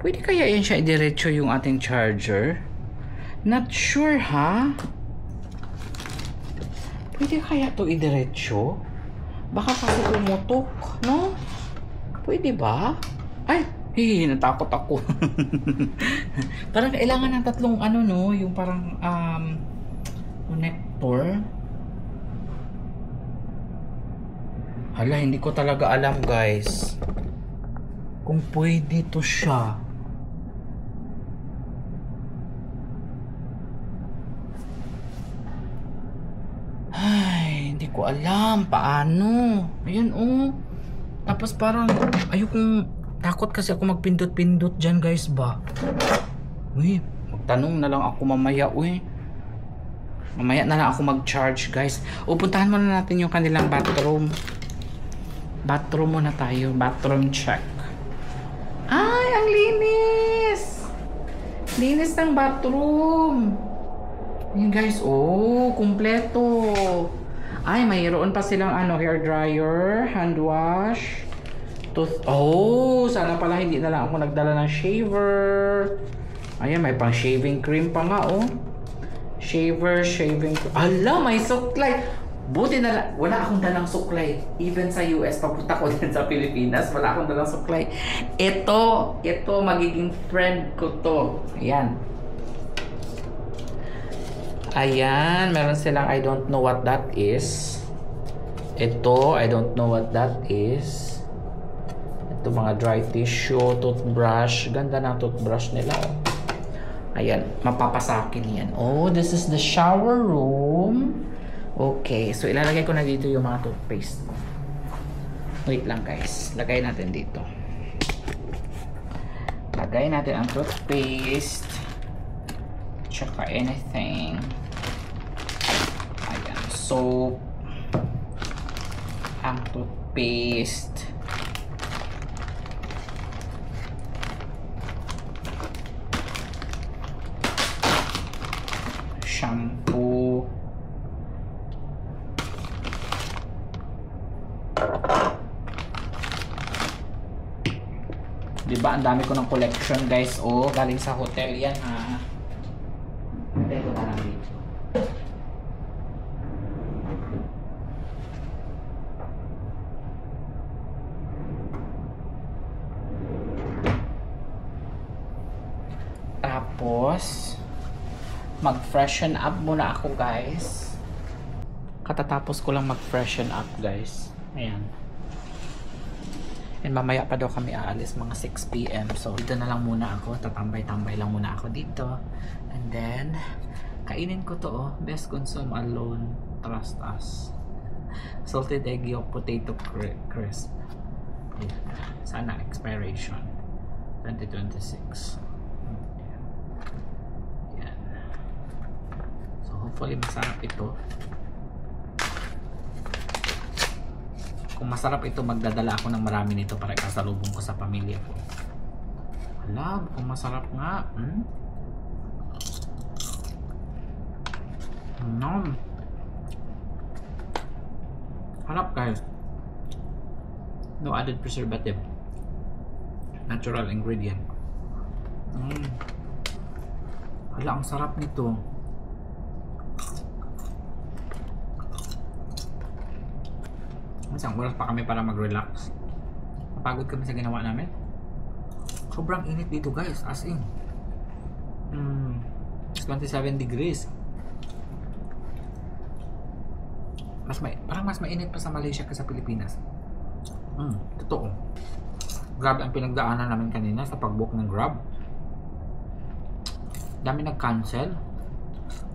Pwede kaya yan siya idiretso yung ating charger? Not sure, ha? Pwede kaya to idiretso? Baka kasi tumutok, no? Pwede ba? Ay, natakot ako. Parang kailangan ng tatlong ano, no? Yung parang connector. Hala, hindi ko talaga alam, guys. Kung pwede to siya. Ay, hindi ko alam paano. Ayun, oh. Tapos parang ayokong takot kasi ako magpindot-pindot dyan, guys, ba? Uy, magtanong na lang ako mamaya, uy. Mamaya na lang ako mag-charge, guys. O, puntahan muna natin yung kanilang bathroom. Bathroom muna tayo. Bathroom check. Ay, ang linis! Linis ng bathroom. Ayan, guys. Oh, kumpleto. Ay, mayroon pa silang ano, hair dryer, hand wash, oh, sana pala hindi na lang ako nagdala ng shaver. Ayan, may pang shaving cream pa nga, oh. Shaver, shaving cream. Ala, may suklay. Buti na lang, wala akong dalang suklay. Even sa US, papunta ko din sa Pilipinas, wala akong dalang suklay. Ito, magiging friend ko to. Ayan. Ayan, meron silang I don't know what that is. Ito, I don't know what that is. Ito, mga dry tissue, toothbrush. Ganda ng toothbrush nila. Ayan, mapapasakin yan. Oh, this is the shower room. Okay, so ilalagay ko na dito yung mga toothpaste. Wait lang, guys. Lagay natin dito. Lagay natin ang toothpaste. Tsaka anything. Ayan, soap. Ang toothpaste. Shampoo. Diba, ang dami ko ng collection, guys. Oh, galing sa hotel yan, ha. Ito na lang dito. Tapos, mag-freshen up muna ako, guys. Katatapos ko lang mag-freshen up, guys. Ayan. And mamaya pa daw kami aalis, mga 6 PM. So, dito na lang muna ako. Tatambay-tambay lang muna ako dito. And then, kainin ko to, oh. Best consume alone. Trust us. Salted egg yolk potato crisp. Ayan. Sana expiration 2026. Ayan. So, hopefully masarap ito. Kung masarap ito, magdadala ako ng marami nito para ikasalubong ko sa pamilya ko. Alam, kung masarap nga. Harap, guys. No added preservative. Natural ingredient. Hala, ang sarap nito. Isang oras pa kami para mag-relax. Napagod kami sa ginawa namin. Sobrang init dito, guys. As in. 27 degrees. Parang mas mainit pa sa Malaysia kaysa sa Pilipinas. Totoo. Grabe ang pinagdaanan namin kanina sa pag-book ng Grab. dami nag-cancel.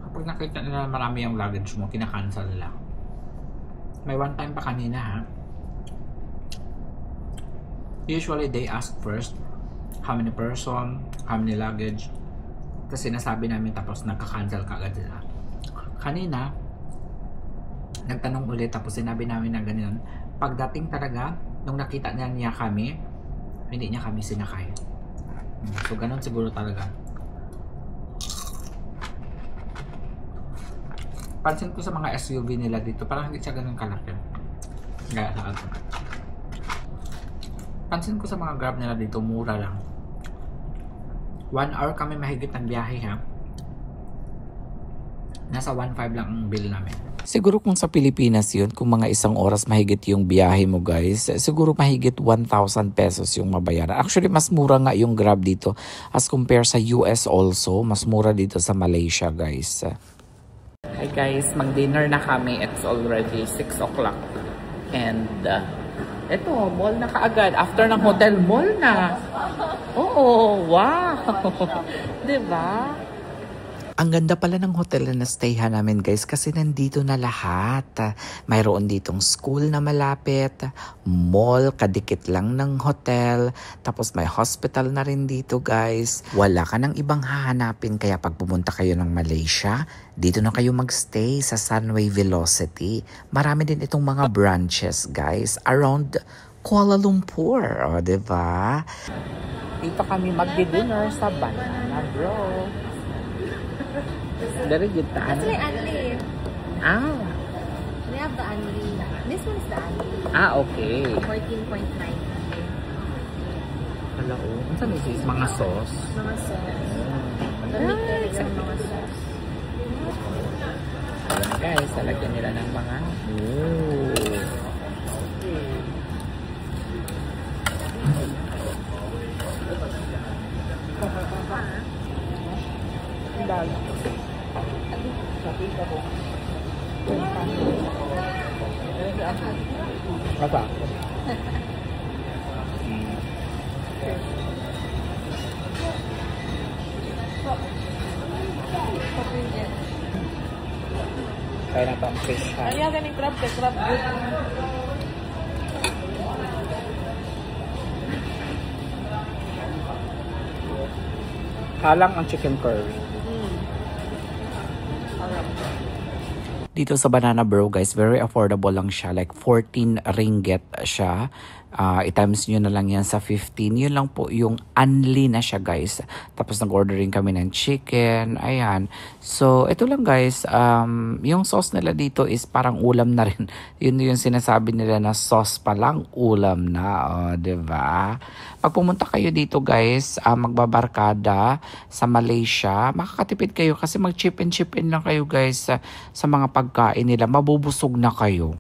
Kapag nakita nila marami yung luggage mo, kina-cancel nila. May one time pa kanina ha. Usually they ask first how many person, how many luggage. Tapos sinasabi namin tapos nagka-cancel kaagad sila. Kanina, nagtanong ulit tapos sinabi namin na ganyan. Pagdating talaga, nung nakita niya kami, hindi niya kami sinakay. So ganun siguro talaga. Pansin ko sa mga SUV nila dito, parang hindi siya ganun kalaki. Gaya sa atin. Pansin ko sa mga Grab nila dito, mura lang. 1 hour kami mahigit ng biyahe ha. Nasa 1.5 lang ang bill namin. Siguro kung sa Pilipinas yun, kung mga 1 oras mahigit yung biyahe mo guys, siguro mahigit 1,000 pesos yung mabayaran. Actually, mas mura nga yung Grab dito as compare sa US also. Mas mura dito sa Malaysia guys. Hi guys, mag-dinner na kami. It's already 6 o'clock. And eto, mall na kaagad. After ng hotel, mall na. Oo, wow. Diba? Ang ganda pala ng hotel na stayhan namin guys kasi nandito na lahat. Mayroon ditong school na malapit, mall kadikit lang ng hotel, tapos may hospital na rin dito guys. Wala ka ng ibang hahanapin kaya pag pumunta kayo ng Malaysia, dito na kayo magstay sa Sunway Velocity. Marami din itong mga branches guys around Kuala Lumpur, o diba? Dito kami magdi-dinner sa Banana Bro. Very good ta. That's like Anli. Ah. We have the Anli. This one is the Anli. Ah, okay. 14.9. Hello. Ano sa misis? Mga sauce? Mga sauce. Lamig talaga ang mga sauce. Ayan guys, talagyan nila ng mga apa? Kaya na pang fish ha? Kaya ganing crab ka, crab good. Halang ang chicken curry. Dito sa Banana Bro guys, very affordable lang siya. Like 14 ringgit siya. I-times nyo na lang yan sa 15. Yun lang po yung unli na siya guys. Tapos nag-order rin kami ng chicken. Ayan. So, ito lang guys. Yung sauce nila dito is parang ulam na rin. Yun yung sinasabi nila na sauce pa lang, ulam na. O, diba? Pag pumunta kayo dito guys, magbabarkada sa Malaysia, makakatipid kayo kasi mag-chip in lang kayo guys sa mga pagkain nila. Mabubusog na kayo.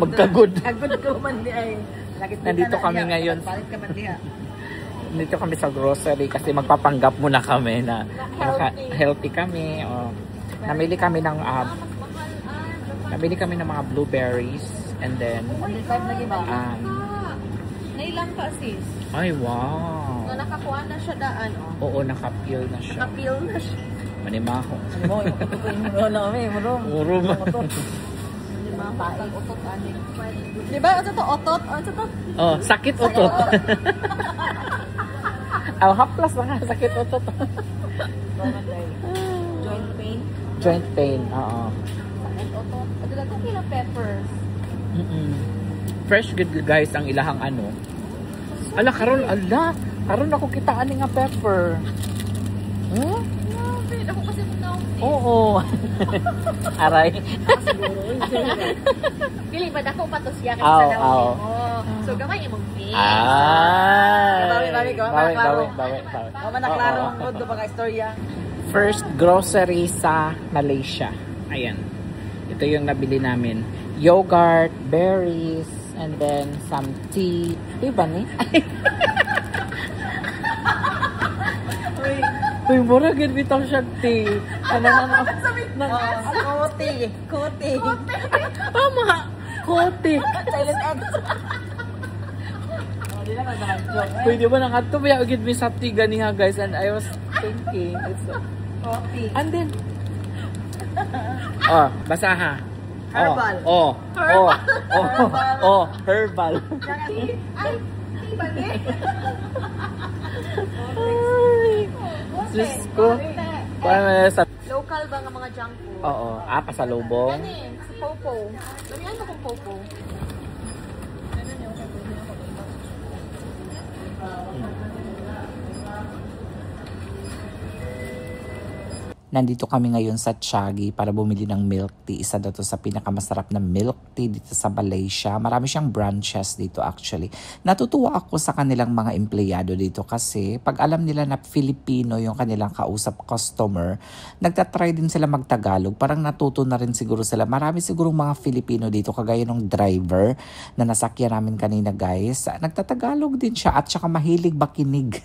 Magkagod. Agod ko man di ay. Nandito kami ngayon. Palit ka man diha. Nandito kami sa grocery kasi magpapanggap muna kami na healthy kami. Namili kami ng mga blueberries and then Nailang ka sis. ay wow. Na nakakuha na siya daan oh. Oo, naka-peel na siya. Naka-peel na siya. Manimaho. Mo, ito na kami, murum. Murum. Paing utot ani. Di ba ito to otot? Ano to? Oh, sakit utot. Haplas na sakit utot. Joint pain. Joint pain, oo. Sakit utot. Ito lang kila peppers. Fresh good guys ang ilahang ano. Karon ako kitaan nga pepper. Huh? Grabe, ako kasi muna. Oo. Aray. Pili ba dako pa to siya kasi sa daw. So gamay imong face. Bawi. O manaklaro ang mood do pag istorya. First grocery sa Malaysia. Ayan. Ito yung nabili namin. Yogurt, berries, and then some tea. Diba ni? Uy, mura gid bitaw siya tea. Ano? Kote. Tama. Kote. Silent X. Pwede ba nang ato ba agad may sapti ganiha guys, and I was thinking it's and then basa ha. Herbal. Herbal. Diyos ko. Local ba nga mga junk food? Oo. Pasalubong. Ano si Popo. Lamihan ko kung Popo. Nandito kami ngayon sa Tiagi para bumili ng milk tea. Isa daw to sa pinakamasarap na milk tea dito sa Malaysia. Marami siyang branches dito actually. Natutuwa ako sa kanilang mga empleyado dito kasi pag alam nila na Filipino yung kanilang kausap customer, nagtatry din sila magtagalog. Parang natuto na rin siguro sila. Marami siguro mga Filipino dito kagaya ng driver na nasakyan namin kanina guys. Nagtatagalog din siya at saka mahilig makinig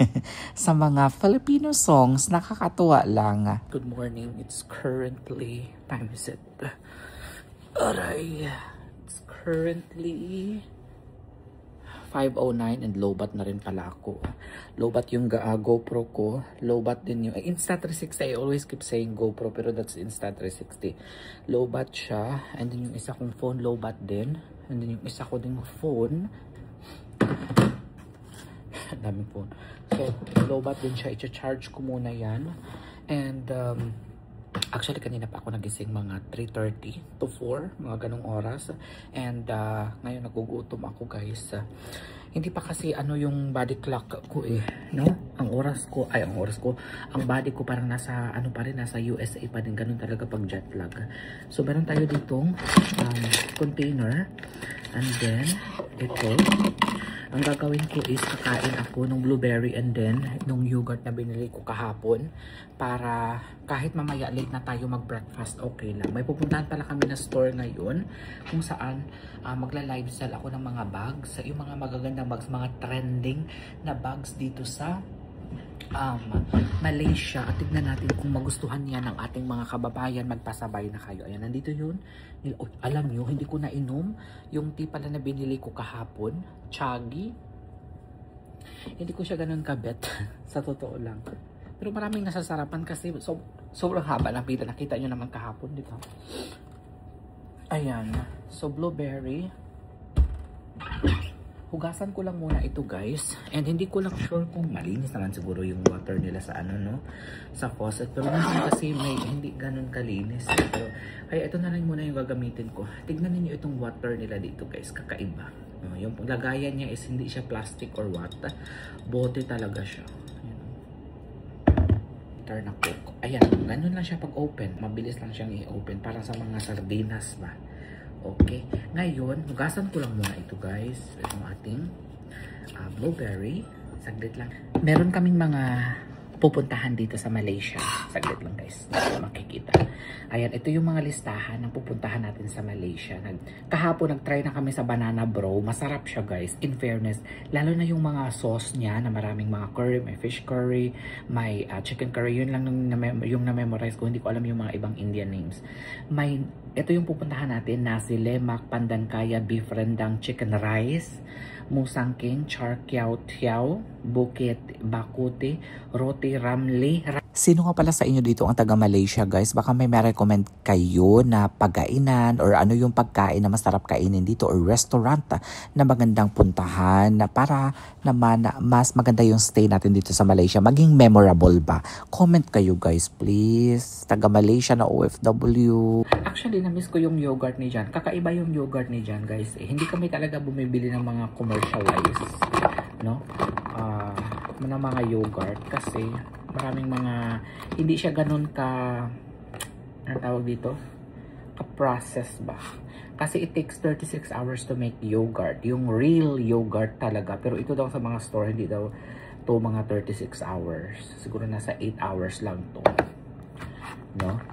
sa mga Filipino songs. Nakakatuwa lang. Good morning. It's currently, time is it? Aray. It's currently 5:09 and lowbat na rin pala ako. Lowbat yung GoPro ko. Lowbat din yung Insta360. I always keep saying GoPro pero that's Insta360. Lowbat siya. And then yung isa kong phone lowbat din. And then yung isa ko ding phone. Daming phone. So, lowbat din siya. I-charge ko muna yan. And actually kanina pa ako nagising mga 3:30 to 4, mga ganong oras. And ngayon nagugutom ako guys. Hindi pa kasi ano yung body clock ko no? Ang body ko parang nasa ano pa rin, nasa USA pa din, ganun talaga pag jet lag. So meron tayo ditong container, and then ito. Ang gagawin ko is kakain ako ng blueberry and then nung yogurt na binili ko kahapon para kahit mamaya late na tayo mag-breakfast, okay lang. May pupuntahan pala kami na store ngayon kung saan magla-live sell ako ng mga bags. Yung mga magagandang bags, mga trending na bags dito sa Malaysia. At tignan natin kung magustuhan yan ng ating mga kababayan. Magpasabay na kayo. Ayan, nandito yun. Alam nyo, hindi ko nainom yung tea pala na binili ko kahapon. Tiagi. Hindi ko siya ganun kabet. Sa totoo lang. Pero maraming nasasarapan kasi sobrang haba ng pila. Nakita nyo naman kahapon dito. Ayan. So, blueberry. Hugasan ko lang muna ito guys. And hindi ko lang sure kung malinis naman siguro yung water nila sa ano no, sa faucet. Pero minsan kasi may hindi ganun kalinis. Pero kaya ito na lang muna yung gagamitin ko. Tignan niyo itong water nila dito guys, kakaiba. No, yung lagayan niya is hindi siya plastic or what. Bote talaga siya. Ayan. Na cook. Ayan, ganun lang siya pag open. Mabilis lang siyang i-open para sa mga sardinas ba. Okay. Ngayon, hugasan ko lang muna ito guys. Itong ating blueberry. Saglit lang. Meron kaming mga pupuntahan dito sa Malaysia. Saglit lang guys. Dito makikita. Ayan, ito yung mga listahan ng pupuntahan natin sa Malaysia. Kahapon nag-try na kami sa banana bro. Masarap siya guys. In fairness, lalo na yung mga sauce niya na maraming mga curry. May fish curry, may chicken curry. Yun lang yung na-memorize ko. Hindi ko alam yung mga ibang Indian names. Ito yung pupuntahan natin. Nasi lemak, pandan kaya, beef rendang, chicken rice, musang king, char kiao tiao, bukit bakuti, roti ramli. Sino nga pala sa inyo dito ang taga Malaysia guys? Baka may recommend kayo na pagkainan or ano yung pagkain na masarap kainin dito or restaurant na magandang puntahan na para naman mas maganda yung stay natin dito sa Malaysia. Maging memorable ba? Comment kayo guys please. Taga Malaysia na OFW. Actually, na-miss ko yung yogurt ni Jan. Kakaiba yung yogurt ni Jan guys. Hindi kami talaga bumibili ng mga commercialized, no? Ng mga yogurt kasi maraming mga hindi siya ganun ano tawag dito, ka-process ba, kasi it takes 36 hours to make yogurt, yung real yogurt talaga. Pero ito daw sa mga store hindi daw to mga 36 hours, siguro nasa 8 hours lang to, no?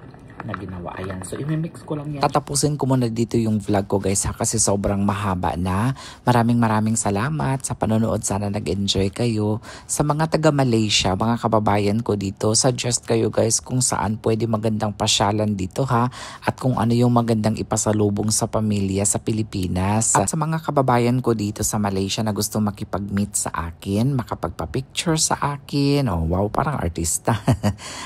na ginawa. Ayan. So, imimix ko lang yan. Tatapusin ko muna dito yung vlog ko guys ha, kasi sobrang mahaba na. Maraming salamat sa panonood. Sana nag-enjoy kayo. Sa mga taga Malaysia, mga kababayan ko dito, suggest kayo guys kung saan pwede magandang pasyalan dito ha, at kung ano yung magandang ipasalubong sa pamilya sa Pilipinas. At sa mga kababayan ko dito sa Malaysia na gusto makipag-meet sa akin, makapagpa-picture sa akin, oh wow, parang artista.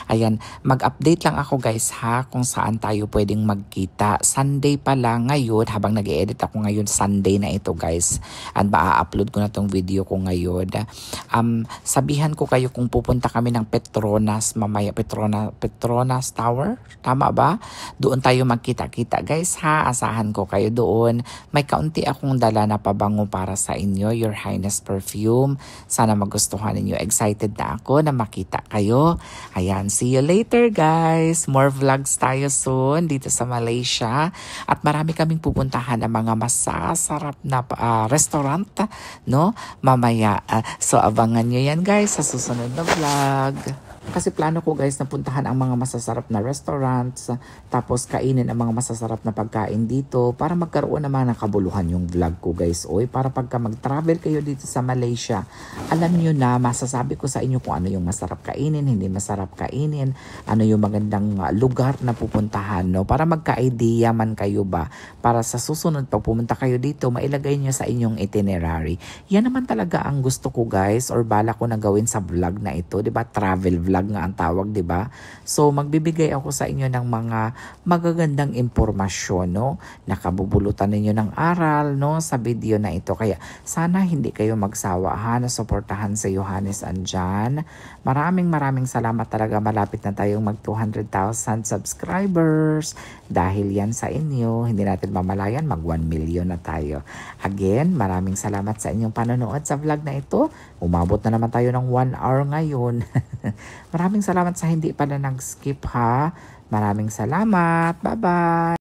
Ayan, mag-update lang ako guys ha kung saan tayo pwedeng magkita. Sunday pa lang ngayon, habang nag-edit ako ngayon, Sunday na ito guys. And maa-upload ko na tong video ko ngayon. Sabihan ko kayo kung pupunta kami ng Petronas mamaya, Petronas Tower, tama ba? Doon tayo magkita-kita guys ha, asahan ko kayo doon. May kaunti akong dala na pabango para sa inyo, Your Highness perfume. Sana magustuhan ninyo. Excited na ako na makita kayo. Ayan, see you later guys. More vlogs tayo soon dito sa Malaysia. At marami kaming pupuntahan ng mga masasarap na restaurant, no? Mamaya. So abangan nyo yan guys sa susunod na vlog. Kasi plano ko guys na puntahan ang mga masasarap na restaurants, tapos kainin ang mga masasarap na pagkain dito para magkaroon naman ng kabuluhan yung vlog ko guys. Oy, para pagka mag-travel kayo dito sa Malaysia, alam nyo na, masasabi ko sa inyo kung ano yung masarap kainin, hindi masarap kainin, ano yung magandang lugar na pupuntahan, no? Para magka-idea man kayo ba, para sa susunod pag pumunta kayo dito, mailagay nyo sa inyong itinerary. Yan naman talaga ang gusto ko guys, or bala ko na gawin sa vlog na ito, diba? Travel vlog nga ang tawag, 'di ba? So magbibigay ako sa inyo ng mga magagandang impormasyon, no? Nakabubulutan ninyo ng aral, no, sa video na ito. Kaya sana hindi kayo magsawa ha, na suportahan sa Johannes Andyan. Maraming salamat talaga. Malapit na tayong mag 200,000 subscribers. Dahil yan sa inyo, hindi natin mamalayan, mag 1 million na tayo. Again, maraming salamat sa inyong panonood sa vlog na ito. Umabot na naman tayo ng 1 hour ngayon. Maraming salamat sa hindi pa na nag-skip ha. Maraming salamat. Bye-bye.